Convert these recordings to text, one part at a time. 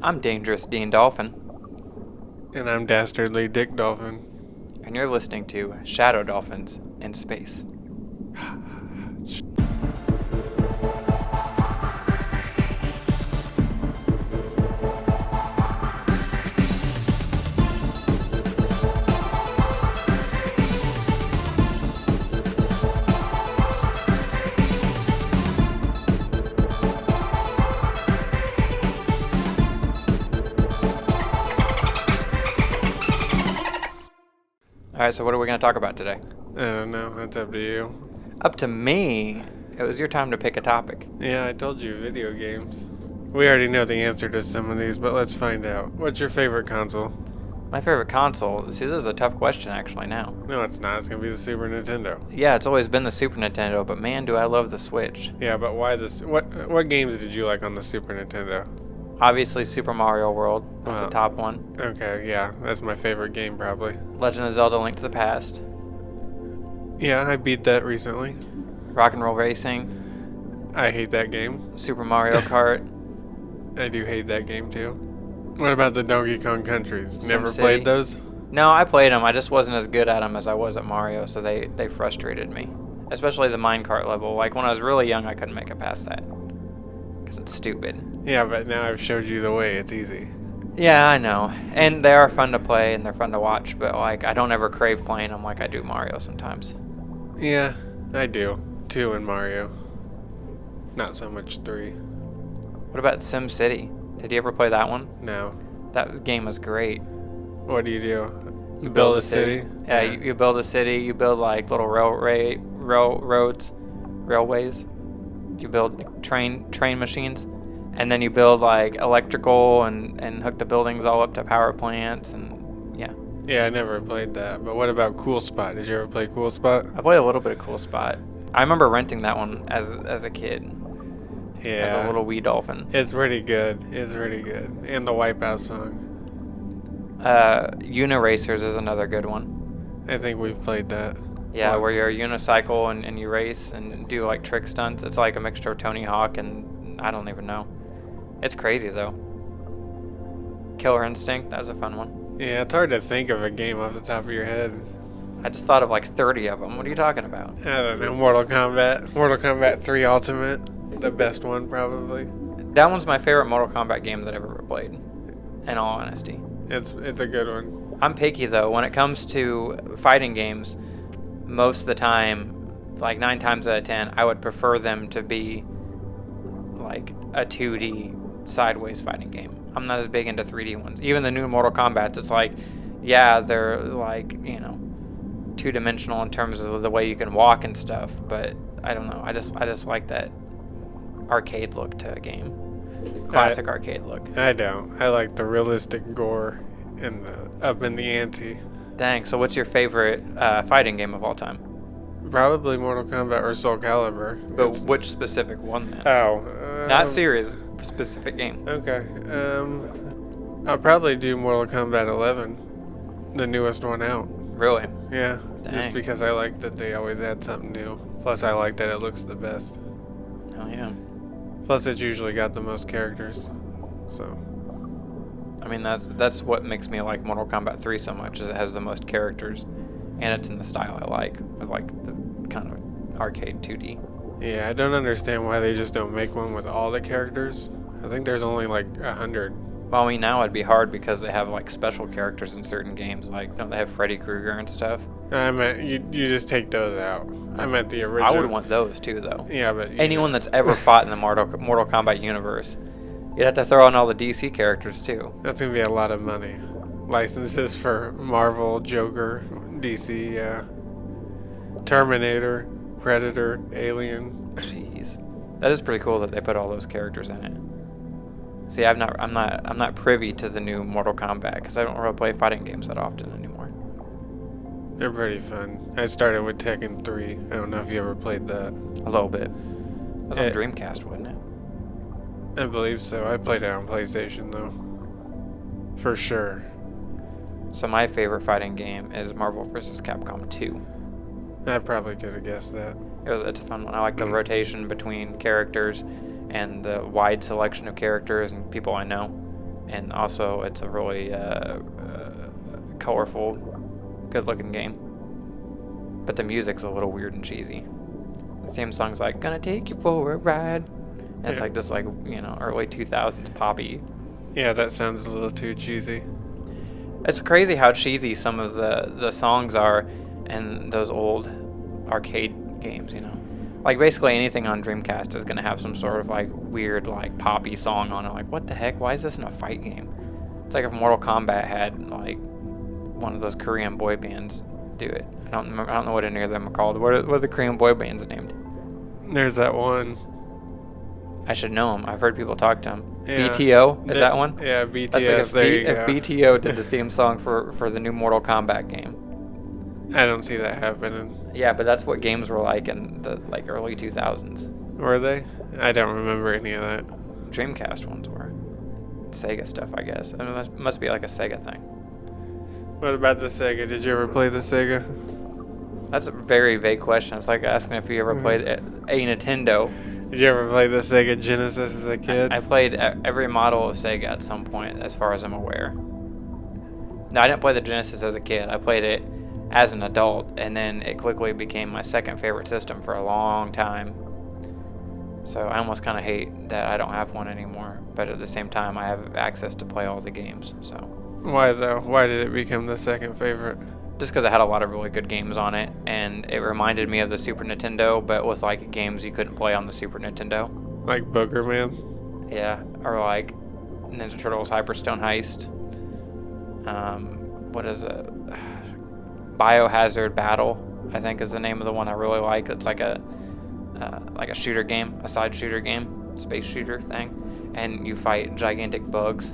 I'm Dangerous Dean Dolphin, And I'm Dastardly Dick Dolphin. and you're listening to Shadow Dolphins in Space. Alright, so what are we going to talk about today? I don't know. That's up to you. Up to me. It was your time to pick a topic. Yeah, I told you video games. We already know the answer to some of these, but let's find out. What's your favorite console? My favorite console. See, this is a tough question actually now. No, it's not. It's going to be the Super Nintendo. Yeah, it's always been the Super Nintendo, but man, do I love the Switch. Yeah, but why this? What games did you like on the Super Nintendo? Obviously, Super Mario World. That's a top one. Okay, yeah. That's my favorite game, probably. Legend of Zelda Link to the Past. Yeah, I beat that recently. Rock and Roll Racing. I hate that game. Super Mario Kart. I do hate that game, too. What about the Donkey Kong Countries? Never SimCity. played those? No, I played them. I just wasn't as good at them as I was at Mario, so they frustrated me. Especially the minecart level. Like, when I was really young, I couldn't make it past that. Because it's stupid. Yeah, but now I've showed you the way. It's easy. Yeah, I know. And they are fun to play, and they're fun to watch, but, like, I don't ever crave playing them like I do Mario sometimes. Yeah, I do. 2 in Mario. Not so much 3. What about SimCity? Did you ever play that one? No. That game was great. What do? You build a city? Yeah, you build a city. You build like little railways. You build train machines, and then you build like electrical and hook the buildings all up to power plants and yeah. Yeah, I never played that. But what about Cool Spot? Did you ever play Cool Spot? I played a little bit of Cool Spot. I remember renting that one as a kid. Yeah. As a little wee dolphin. It's pretty good. It's pretty good. And the Wipeout song. Uniracers is another good one. I think we've played that. Yeah, once. where you're a unicycle and you race and do like trick stunts. It's like a mixture of Tony Hawk and I don't even know. It's crazy though. Killer Instinct, that was a fun one. Yeah, it's hard to think of a game off the top of your head. I just thought of like 30 of them. What are you talking about? I don't know. Mortal Kombat 3 Ultimate. The best one, probably. That one's my favorite Mortal Kombat game that I've ever played, in all honesty. It's a good one. I'm picky though. When it comes to fighting games, most of the time, like 9 times out of 10, I would prefer them to be like a 2D sideways fighting game. I'm not as big into 3D ones. Even the new Mortal Kombat, it's like, yeah, they're like, you know, 2-dimensional in terms of the way you can walk and stuff, but I don't know. I just like that arcade look to a game. Classic arcade look. I don't. I like the realistic gore and the up in the ante. Dang, so what's your favorite fighting game of all time? Probably Mortal Kombat or Soul Calibur. But which specific one then? Oh. Not series, specific game. Okay. I'll probably do Mortal Kombat 11. The newest one out. Really? Yeah. Dang. Just because I like that they always add something new. Plus I like that it looks the best. Oh yeah. Plus it's usually got the most characters. So. I mean, that's what makes me like Mortal Kombat 3 so much, is it has the most characters, and it's in the style I like, with like the kind of arcade 2D. Yeah, I don't understand why they just don't make one with all the characters. I think there's only like 100. Well, I mean, now it'd be hard because they have like special characters in certain games, like don't they have Freddy Krueger and stuff? I meant you just take those out. I meant the original. I would want those too, though. Yeah, but anyone that's ever fought in the Mortal Kombat universe, you'd have to throw in all the DC characters too. That's gonna be a lot of money. Licenses for Marvel, Joker, DC, yeah. Terminator, Predator, Alien. Jeez, that is pretty cool that they put all those characters in it. See, I'm not privy to the new Mortal Kombat because I don't really play fighting games that often anymore. They're pretty fun. I started with Tekken 3. I don't know if you ever played that. A little bit. That was on Dreamcast, wasn't it? I believe so. I played it on PlayStation though. For sure. So my favorite fighting game is Marvel vs. Capcom 2. I probably could have guessed that. It's a fun one. I like the rotation between characters and the wide selection of characters and people I know. and also it's a really colorful, good-looking game. But the music's a little weird and cheesy. The theme song's like, "Gonna take you for a ride." And it's like this, like, early 2000s poppy. Yeah, that sounds a little too cheesy. It's crazy how cheesy some of the songs are in those old arcade games, Like, basically anything on Dreamcast is going to have some sort of, like, weird, like, poppy song on it. Like, what the heck? Why is this in a fight game? It's like if Mortal Kombat had, like, one of those Korean boy bands do it. I don't know what any of them are called. What are the Korean boy bands named? There's that one. I should know them. I've heard people talk to them. Yeah. BTO? Is that one? Yeah, BTS. That's like there you go. if BTO did the theme song for the new Mortal Kombat game. I don't see that happening. Yeah, but that's what games were like in the early 2000s. Were they? I don't remember any of that. Dreamcast ones were. Sega stuff, I guess. I mean, it must be like a Sega thing. What about the Sega? Did you ever play the Sega? That's a very vague question. It's like asking if you ever played a Nintendo. Did you ever play the Sega Genesis as a kid? I played every model of Sega at some point, as far as I'm aware. No, I didn't play the Genesis as a kid. I played it as an adult, and then it quickly became my second favorite system for a long time. So I almost kind of hate that I don't have one anymore, but at the same time I have access to play all the games. So why though? Why did it become the second favorite? just because it had a lot of really good games on it, and it reminded me of the Super Nintendo, but with like games you couldn't play on the Super Nintendo. Like Booger Man? Yeah, or like Ninja Turtles Hyperstone Heist. What is it? Biohazard Battle, I think, is the name of the one I really like. It's like a shooter game, a side shooter game, space shooter thing, and you fight gigantic bugs.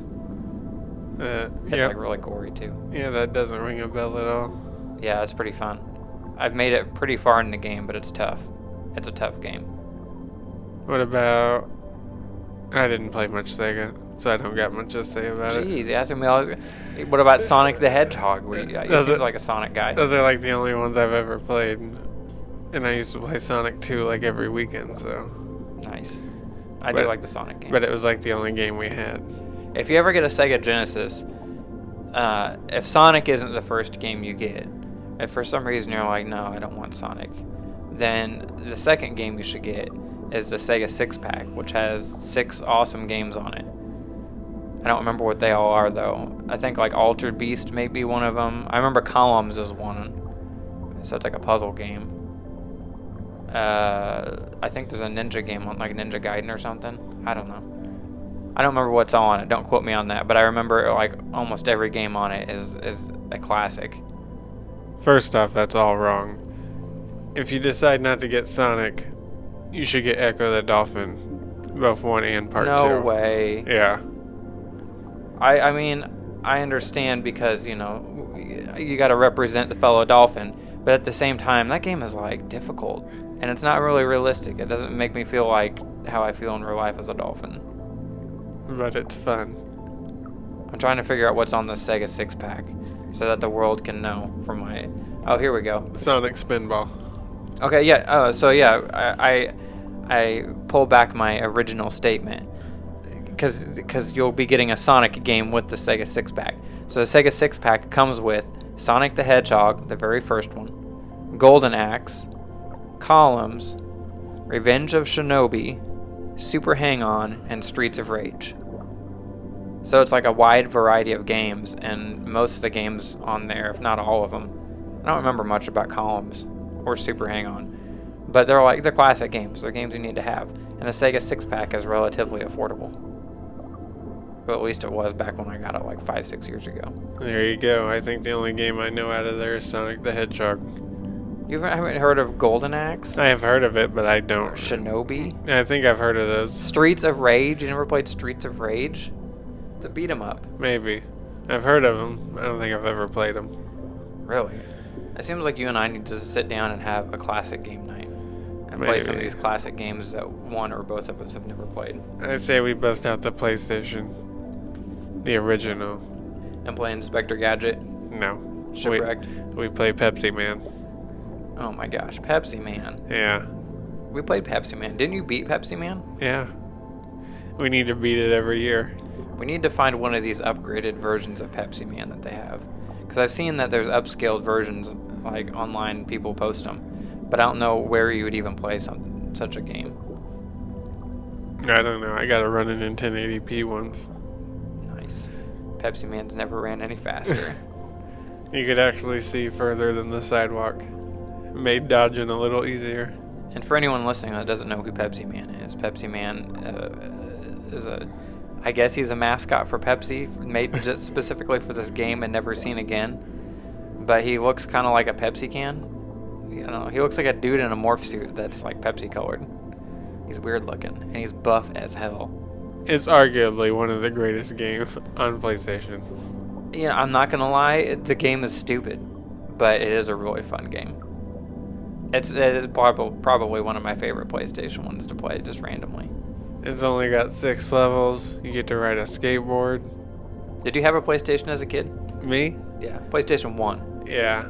It's like really gory too. Yeah, that doesn't ring a bell at all. Yeah, it's pretty fun. I've made it pretty far in the game, but it's tough. It's a tough game. What about... I didn't play much Sega, so I don't got much to say about it. Jeez, asking me all this. What about Sonic the Hedgehog? You seem like a Sonic guy. Those are like the only ones I've ever played. And I used to play Sonic 2 like every weekend, so... Nice. I do like the Sonic games. But it was like the only game we had. If you ever get a Sega Genesis, if Sonic isn't the first game you get, if for some reason you're like, no, I don't want Sonic, then the second game you should get is the Sega 6-pack, which has 6 awesome games on it. I don't remember what they all are, though. I think like Altered Beast may be one of them. I remember Columns is one, so it's like a puzzle game. I think there's a ninja game on, like Ninja Gaiden or something. I don't know. I don't remember what's on it. Don't quote me on that. But I remember like almost every game on it is a classic. First off, that's all wrong. If you decide not to get Sonic, you should get Echo the Dolphin, both 1 and part 2. No way. Yeah. I mean, I understand because, you know, you got to represent the fellow dolphin. But at the same time, that game is like difficult. And it's not really realistic. It doesn't make me feel like how I feel in real life as a dolphin. But it's fun. I'm trying to figure out what's on the Sega 6-pack so that the world can know from my... Oh, here we go. Sonic Spinball. Okay, yeah. So, yeah, I pull back my original statement because you'll be getting a Sonic game with the Sega 6-pack. So the Sega 6-pack comes with Sonic the Hedgehog, the very first one, Golden Axe, Columns, Revenge of Shinobi, Super Hang-On, and Streets of Rage. So it's like a wide variety of games, and most of the games on there, if not all of them, I don't remember much about Columns or Super Hang-On, but they're classic games. They're games you need to have, and the Sega 6-pack is relatively affordable. Well, at least it was back when I got it like 5-6 years ago. There you go. I think the only game I know out of there is Sonic the Hedgehog. You haven't heard of Golden Axe? I have heard of it, but I don't. Or Shinobi? I think I've heard of those. Streets of Rage? You never played Streets of Rage? It's a beat 'em up. Maybe. I've heard of them. I don't think I've ever played them. Really? It seems like you and I need to sit down and have a classic game night. And play some of these classic games that one or both of us have never played. I say we bust out the PlayStation. The original. And play Inspector Gadget? No. Shipwrecked? We play Pepsi Man. Oh my gosh, Pepsi Man. Yeah. We played Pepsi Man. Didn't you beat Pepsi Man? Yeah. We need to beat it every year. We need to find one of these upgraded versions of Pepsi Man that they have. Because I've seen that there's upscaled versions, like online, people post them. But I don't know where you would even play such a game. I don't know. I gotta run it in 1080p once. Nice. Pepsi Man's never ran any faster. You could actually see further than the sidewalk. Made dodging a little easier. And for anyone listening that doesn't know who Pepsi Man is, Pepsi Man is I guess he's a mascot for Pepsi, made just specifically for this game and never seen again. But he looks kind of like a Pepsi can. You know, he looks like a dude in a morph suit that's like Pepsi colored. He's weird looking, and he's buff as hell. It's arguably one of the greatest games on PlayStation. You know, I'm not gonna lie, the game is stupid, but it is a really fun game. It is probably one of my favorite PlayStation ones to play just randomly. It's only got 6 levels. You get to ride a skateboard. Did you have a PlayStation as a kid? Me? Yeah, PlayStation 1. Yeah.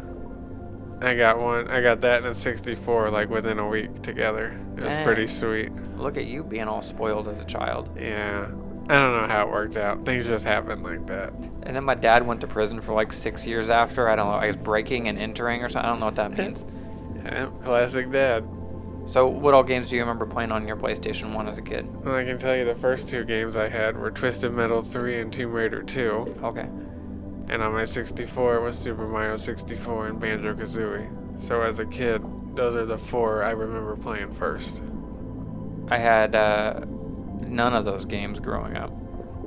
I got one. I got that and a 64 like within a week together. It was pretty sweet. Look at you being all spoiled as a child. Yeah. I don't know how it worked out. Things just happened like that. And then my dad went to prison for like 6 years after. I don't know. I was breaking and entering or something. I don't know what that means. Yeah, classic dad. So what all games do you remember playing on your PlayStation 1 as a kid? Well, I can tell you the first 2 games I had were Twisted Metal 3 and Tomb Raider 2. Okay. And on my 64 was Super Mario 64 and Banjo-Kazooie. So as a kid, those are the 4 I remember playing first. I had none of those games growing up.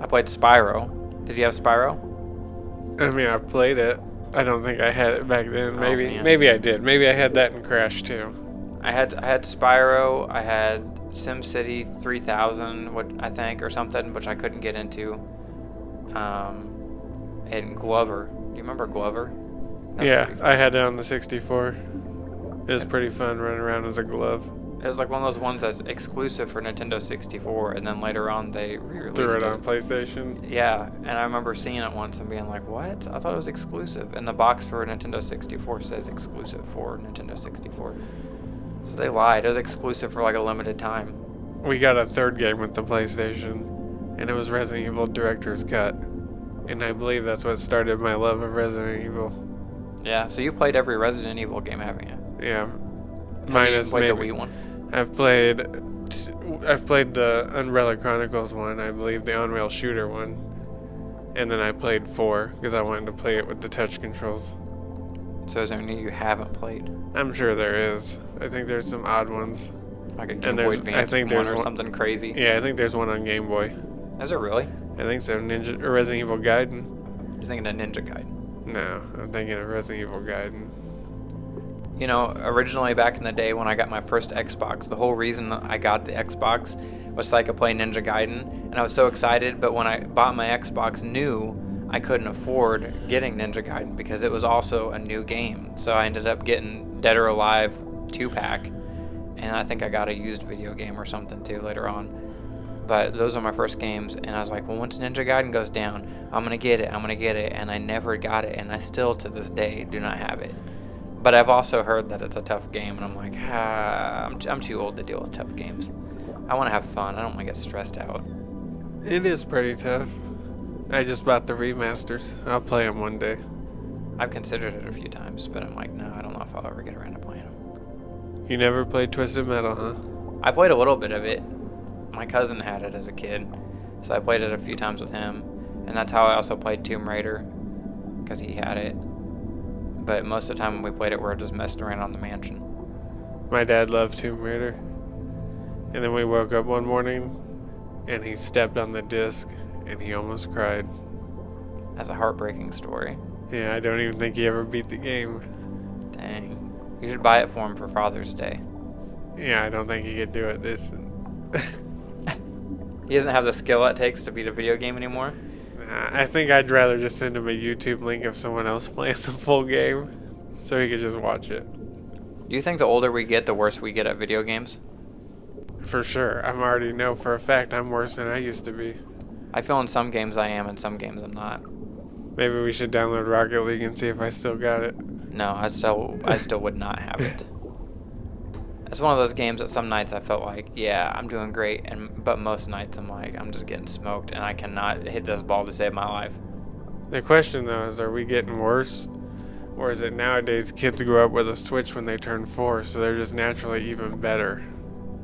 I played Spyro. Did you have Spyro? I mean, I played it. I don't think I had it back then. Man. Maybe I did. Maybe I had that in Crash too. I had Spyro. I had SimCity 3000, I think, or something, which I couldn't get into. And Glover. Do you remember Glover? Yeah, I had it on the 64. It was pretty fun running around as a glove. It was like one of those ones that's exclusive for Nintendo 64, and then later on they re-released Threw it on PlayStation. Yeah, and I remember seeing it once and being like, what? I thought it was exclusive. And the box for Nintendo 64 says exclusive for Nintendo 64. So they lied. It was exclusive for like a limited time. We got a third game with the PlayStation, and it was Resident Evil Director's Cut. And I believe that's what started my love of Resident Evil. Yeah, so you played every Resident Evil game, haven't you? Yeah. Minus maybe the Wii one. I've played the Umbrella Chronicles one, I believe the On-Rail Shooter one. And then I played 4 because I wanted to play it with the touch controls. So is there any you haven't played? I'm sure there is. I think there's some odd ones. Like a Game Boy Advance one or something crazy? Yeah, I think there's one on Game Boy. Is it really? I think so. Resident Evil Gaiden. You're thinking of Ninja Gaiden? No, I'm thinking of Resident Evil Gaiden. You know, originally back in the day when I got my first Xbox, the whole reason I got the Xbox was so I could play Ninja Gaiden, and I was so excited, but when I bought my Xbox new, I couldn't afford getting Ninja Gaiden because it was also a new game. So I ended up getting Dead or Alive 2-pack, and I think I got a used video game or something too later on. But those are my first games, and I was like, well, once Ninja Gaiden goes down, I'm going to get it, and I never got it, and I still, to this day, do not have it. But I've also heard that it's a tough game, and I'm like, I'm too old to deal with tough games. I want to have fun. I don't want to get stressed out. It is pretty tough. I just bought the remasters. I'll play them one day. I've considered it a few times, but I'm like, no, I don't know if I'll ever get around to playing them. You never played Twisted Metal, huh? I played a little bit of it. My cousin had it as a kid, so I played it a few times with him. And that's how I also played Tomb Raider, because he had it. But most of the time when we played it, we were just messing around on the mansion. My dad loved Tomb Raider. And then we woke up one morning, and he stepped on the disc, and he almost cried. That's a heartbreaking story. Yeah, I don't even think he ever beat the game. Dang. You should buy it for him for Father's Day. Yeah, I don't think he could do it this... He doesn't have the skill it takes to beat a video game anymore? I think I'd rather just send him a YouTube link of someone else playing the full game, so he could just watch it. Do you think the older we get, the worse we get at video games? For sure. I already know for a fact I'm worse than I used to be. I feel in some games I am, and some games I'm not. Maybe we should download Rocket League and see if I still got it. No, I still would not have it. It's one of those games that some nights I felt like, yeah, I'm doing great, but most nights I'm like, I'm just getting smoked, and I cannot hit this ball to save my life. The question though is, are we getting worse, or is it nowadays kids grow up with a Switch when they turn 4, so they're just naturally even better,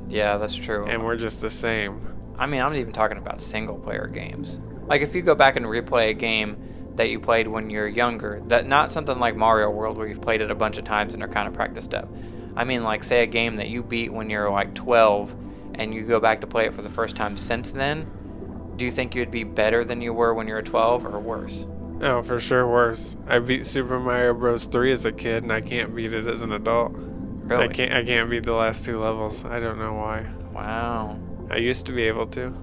Yeah, that's true. and we're just the same? I mean, I'm not even talking about single-player games. Like, if you go back and replay a game that you played when you're younger, that not something like Mario World where you've played it a bunch of times and are kind of practiced up. I mean, like, say a game that you beat when you're like 12 and you go back to play it for the first time since then, do you think you'd be better than you were when you were 12 or worse? Oh, for sure worse. I beat Super Mario Bros. 3 as a kid, and I can't beat it as an adult. Really? I can't beat the last 2 levels. I don't know why. Wow. I used to be able to.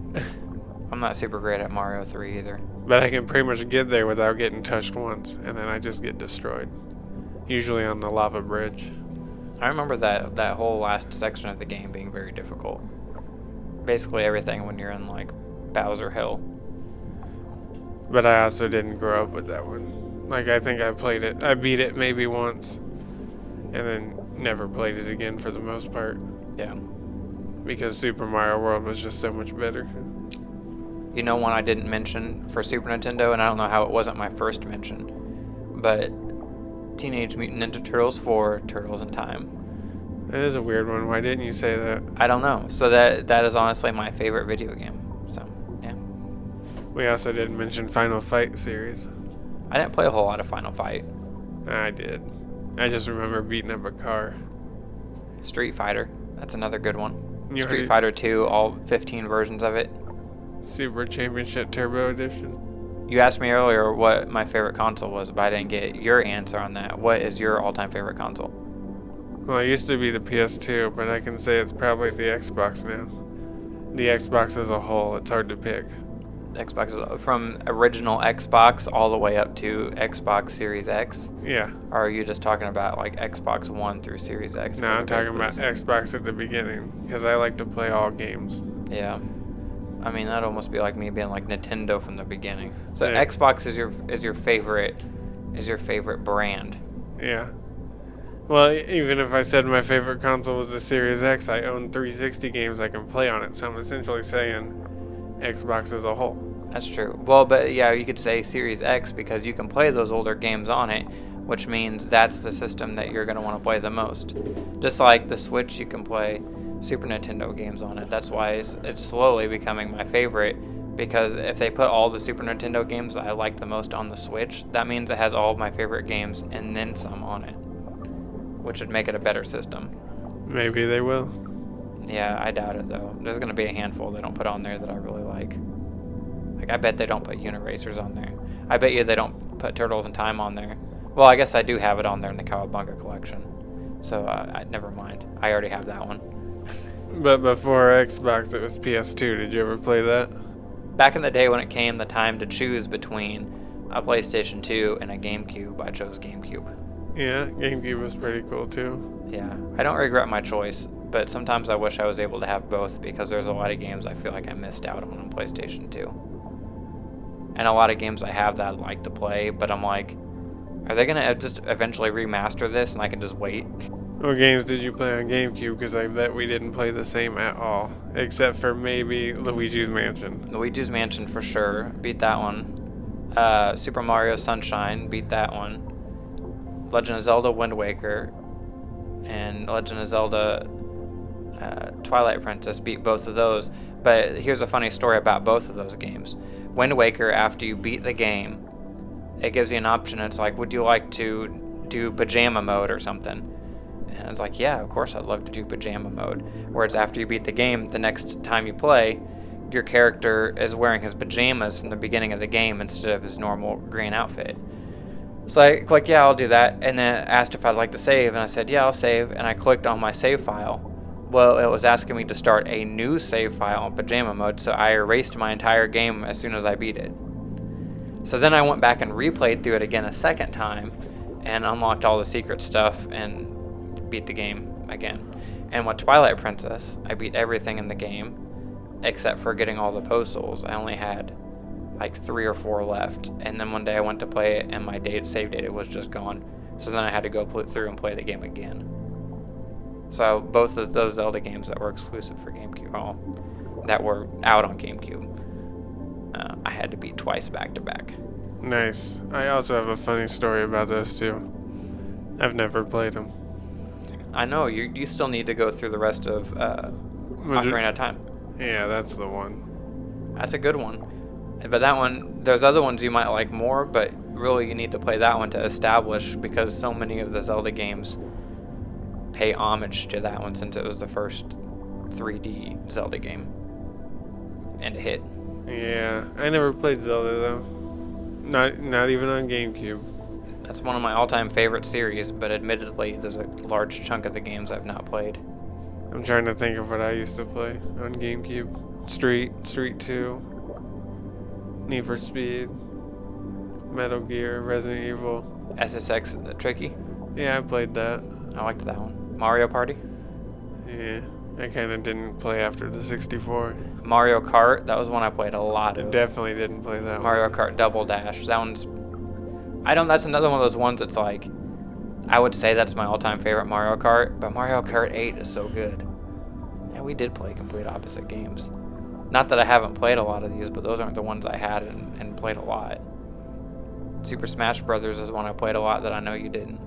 I'm not super great at Mario 3 either. But I can pretty much get there without getting touched once, and then I just get destroyed. Usually on the lava bridge. I remember that whole last section of the game being very difficult. Basically everything when you're in like Bowser Hill. But I also didn't grow up with that one. Like, I think I beat it maybe once, and then never played it again for the most part. Yeah. Because Super Mario World was just so much better. You know one I didn't mention for Super Nintendo, and I don't know how it wasn't my first mention, but Teenage Mutant Ninja Turtles 4, Turtles in Time. That is a weird one. Why didn't you say that? I don't know. So that is honestly my favorite video game. So, yeah. We also didn't mention Final Fight series. I didn't play a whole lot of Final Fight. I did. I just remember beating up a car. Street Fighter, that's another good one. You Street already- Fighter 2, all 15 versions of it. Super Championship Turbo Edition. You asked me earlier what my favorite console was, but I didn't get your answer on that. What is your all-time favorite console? Well, it used to be the PS2, but I can say it's probably the Xbox now. The Xbox as a whole, it's hard to pick. Xbox is from original Xbox all the way up to Xbox Series X? Yeah. Or are you just talking about like Xbox One through Series X? No, I'm talking about Xbox at the beginning, because I like to play all games. Yeah. I mean, that'd almost be like me being like Nintendo from the beginning. So Yeah. Xbox is your favorite brand. Yeah. Well, even if I said my favorite console was the Series X, I own 360 games I can play on it, so I'm essentially saying Xbox as a whole. That's true. Well, but yeah, you could say Series X because you can play those older games on it, which means that's the system that you're going to want to play the most. Just like the Switch, you can play Super Nintendo games on it. That's why it's slowly becoming my favorite, because if they put all the Super Nintendo games that I like the most on the Switch, that means it has all of my favorite games and then some on it, which would make it a better system. Maybe they will. Yeah, I doubt it though. There's going to be a handful they don't put on there that I really like. Like, I bet they don't put Uniracers on there. I bet you they don't put Turtles in Time on there. Well, I guess I do have it on there in the Cowabunga collection. So, never mind. I already have that one. But before Xbox, it was PS2. Did you ever play that? Back in the day when it came the time to choose between a PlayStation 2 and a GameCube, I chose GameCube. Yeah, GameCube was pretty cool too. Yeah, I don't regret my choice, but sometimes I wish I was able to have both because there's a lot of games I feel like I missed out on PlayStation 2. And a lot of games I have that I'd like to play, but I'm like, are they going to just eventually remaster this and I can just wait? What games did you play on GameCube? Because I bet we didn't play the same at all, except for maybe Luigi's Mansion. Luigi's Mansion for sure, beat that one. Super Mario Sunshine, beat that one. Legend of Zelda Wind Waker and Legend of Zelda Twilight Princess, beat both of those. But here's a funny story about both of those games. Wind Waker, after you beat the game, it gives you an option. It's like, would you like to do pajama mode or something? And it's like, yeah, of course I'd love to do pajama mode. Whereas after you beat the game, the next time you play, your character is wearing his pajamas from the beginning of the game instead of his normal green outfit. So I clicked, yeah, I'll do that, and then it asked if I'd like to save, and I said, yeah, I'll save, and I clicked on my save file. Well, it was asking me to start a new save file in pajama mode, so I erased my entire game as soon as I beat it. So then I went back and replayed through it again a second time, and unlocked all the secret stuff, and beat the game again. And with Twilight Princess, I beat everything in the game, except for getting all the postals. I only had like 3 or 4 left, and then one day I went to play it and my save data was just gone, so then I had to go through and play the game again. So both of those Zelda games that were exclusive for GameCube, that were out on GameCube, I had to beat twice back to back. Nice. I also have a funny story about those too. I've never played them. I know, you still need to go through the rest of Ocarina of Time. Yeah, that's the one. That's a good one. But that one, there's other ones you might like more, but really you need to play that one to establish, because so many of the Zelda games pay homage to that one since it was the first 3D Zelda game. And a hit. Yeah, I never played Zelda though. Not even on GameCube. That's one of my all-time favorite series, but admittedly, there's a large chunk of the games I've not played. I'm trying to think of what I used to play on GameCube. Street 2, Need for Speed, Metal Gear, Resident Evil. SSX Tricky? Yeah, I played that. I liked that one. Mario Party? Yeah, I kind of didn't play after the 64. Mario Kart, that was one I played a lot I of. definitely didn't play that Mario one. Kart Double Dash. That one's... that's another one of those ones that's like... I would say that's my all-time favorite Mario Kart, but Mario Kart 8 is so good. And we did play complete opposite games. Not that I haven't played a lot of these, but those aren't the ones I had and played a lot. Super Smash Brothers is one I played a lot that I know you didn't.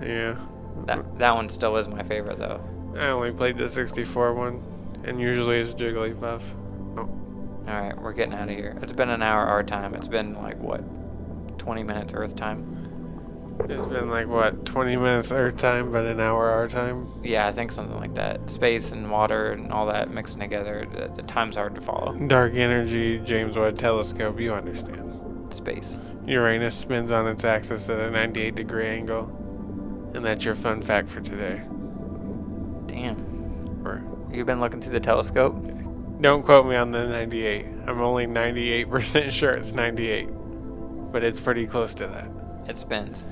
Yeah. That one still is my favorite, though. I only played the 64 one, and usually it's Jigglypuff. Oh. Alright, we're getting out of here. It's been an hour our time. It's been, like, what, 20 minutes Earth time? It's been like, what, 20 minutes Earth time, but an hour our time? Yeah, I think something like that. Space and water and all that mixing together, the time's hard to follow. Dark energy, James Webb Telescope, you understand. Space. Uranus spins on its axis at a 98-degree angle. And that's your fun fact for today. Damn. Or, You've been looking through the telescope? don't quote me on the 98. I'm only 98% sure it's 98. But it's pretty close to that. It spins.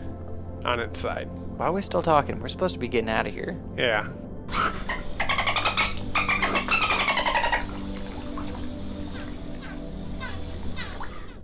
On its side. Why are we still talking? We're supposed to be getting out of here. Yeah.